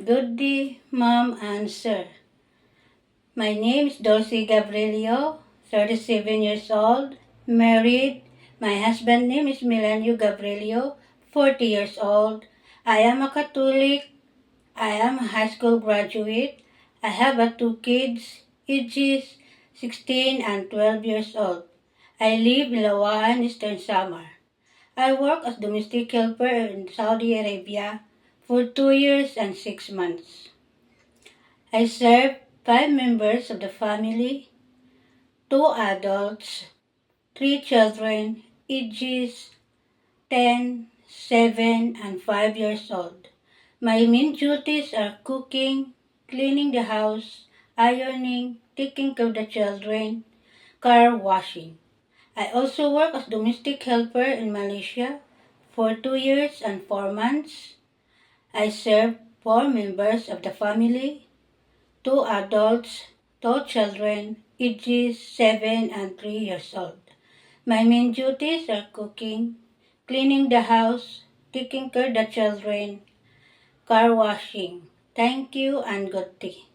Good day, Mom and Sir. My name is Dulcie Gabrielio, 37 years old, married. My husband's name is Milenio Gabrielio, 40 years old. I am a Catholic. I am a high school graduate. I have two kids, ages 16 and 12 years old. I live in Lawan, Eastern Samar. I work as domestic helper in Saudi Arabia for 2 years and 6 months. I serve 5 members of the family, 2 adults, 3 children, ages 10, 7, and 5 years old. My main duties are cooking, cleaning the house, ironing, taking care of the children, car washing. I also work as domestic helper in Malaysia for 2 years and 4 months. I serve 4 members of the family, 2 adults, 2 children, ages 7 and 3 years old. My main duties are cooking, cleaning the house, taking care of the children, car washing. Thank you and good day.